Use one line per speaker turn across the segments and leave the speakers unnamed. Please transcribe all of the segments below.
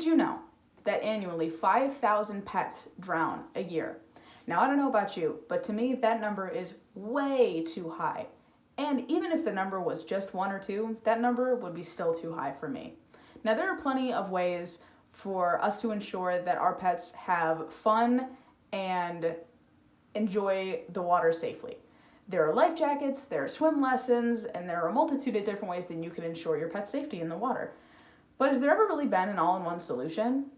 Did you know that annually 5,000 pets drown a year? Now, I don't know about you, but to me, that number is way too high. And even if the number was just 1 or 2, that number would be still too high for me. Now, there are plenty of ways for us to ensure that our pets have fun and enjoy the water safely. There are life jackets, there are swim lessons, and there are a multitude of different ways that you can ensure your pet's safety in the water. But has there ever really been an all-in-one solution?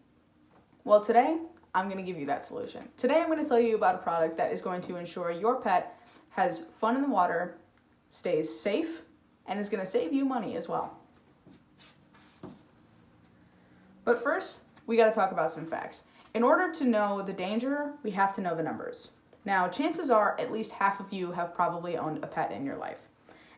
Well, today, I'm going to give you that solution. Today, I'm going to tell you about a product that is going to ensure your pet has fun in the water, stays safe, and is going to save you money as well. But first, we got to talk about some facts. In order to know the danger, we have to know the numbers. Now, chances are at least half of you have probably owned a pet in your life.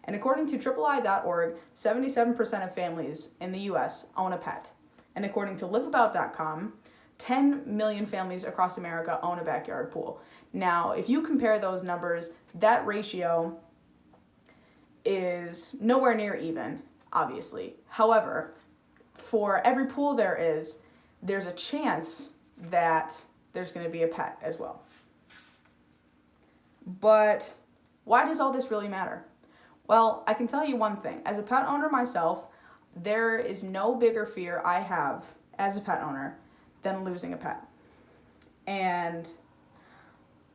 And according to III.org, 77% of families in the US own a pet. And according to liveabout.com, 10 million families across America own a backyard pool. Now, if you compare those numbers, that ratio is nowhere near even, obviously. However, for every pool there's a chance that there's going to be a pet as well. But why does all this really matter? Well, I can tell you one thing. As a pet owner myself, there is no bigger fear I have as a pet owner than losing a pet. And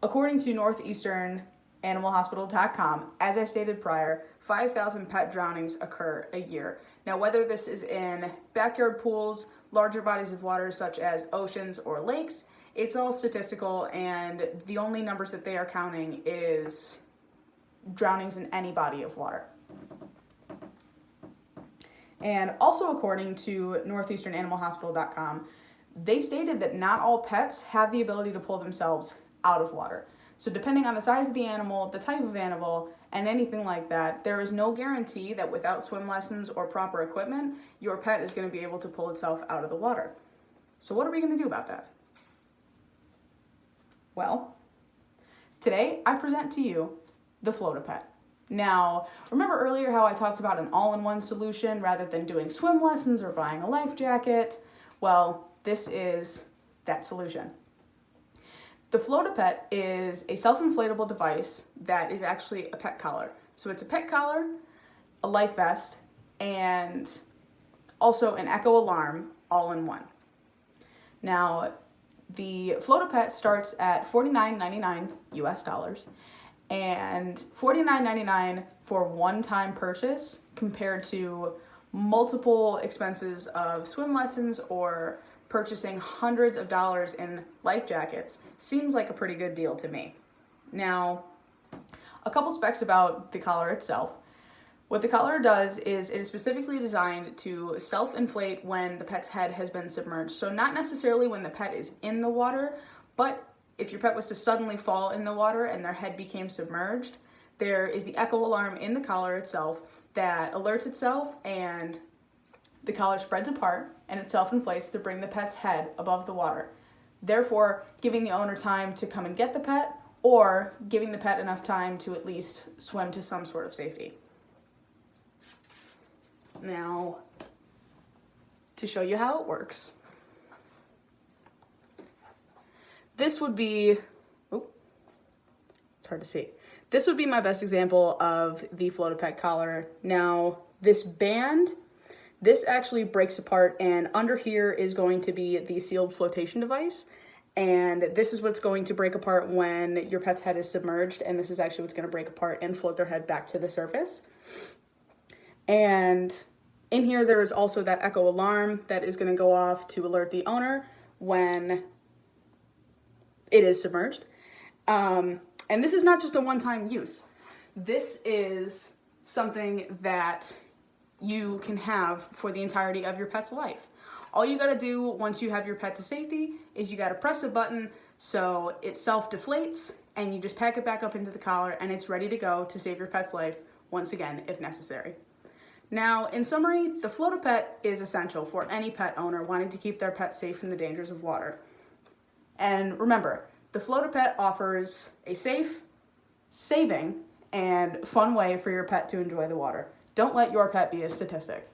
according to northeasternanimalhospital.com, as I stated prior, 5,000 pet drownings occur a year. Now, whether this is in backyard pools, larger bodies of water such as oceans or lakes, it's all statistical, and the only numbers that they are counting is drownings in any body of water. And also according to northeasternanimalhospital.com, they stated that not all pets have the ability to pull themselves out of water. So depending on the size of the animal, the type of animal, and anything like that, there is no guarantee that without swim lessons or proper equipment, your pet is going to be able to pull itself out of the water. So what are we going to do about that? Well, today I present to you the Float-A-Pet. Now, remember earlier how I talked about an all-in-one solution rather than doing swim lessons or buying a life jacket? Well, this is that solution. The Float-A-Pet is a self-inflatable device that is actually a pet collar. So it's a pet collar, a life vest, and also an echo alarm all in one. Now, the Float-A-Pet starts at $49.99 US dollars and $49.99 for one-time purchase compared to multiple expenses of swim lessons or purchasing hundreds of dollars in life jackets seems like a pretty good deal to me. Now, a couple specs about the collar itself. What the collar does is it is specifically designed to self-inflate when the pet's head has been submerged. So not necessarily when the pet is in the water, but if your pet was to suddenly fall in the water and their head became submerged, there is the echo alarm in the collar itself that alerts itself, and the collar spreads apart and it self-inflates to bring the pet's head above the water, therefore giving the owner time to come and get the pet or giving the pet enough time to at least swim to some sort of safety. Now, to show you how it works, this would be, it's hard to see. This would be my best example of the Float-A-Pet collar. Now, this band, this actually breaks apart, and under here is going to be the sealed flotation device. And this is what's going to break apart when your pet's head is submerged, and this is actually what's going to break apart and float their head back to the surface. And in here, there is also that echo alarm that is going to go off to alert the owner when it is submerged. And this is not just a one-time use. This is something that you can have for the entirety of your pet's life. All you gotta do once you have your pet to safety is you gotta press a button so it self-deflates, and you just pack it back up into the collar and it's ready to go to save your pet's life once again if necessary. Now, in summary, the Float-A-Pet is essential for any pet owner wanting to keep their pet safe from the dangers of water. And remember, the Float-A-Pet offers a safe, saving, and fun way for your pet to enjoy the water. Don't let your pet be a statistic.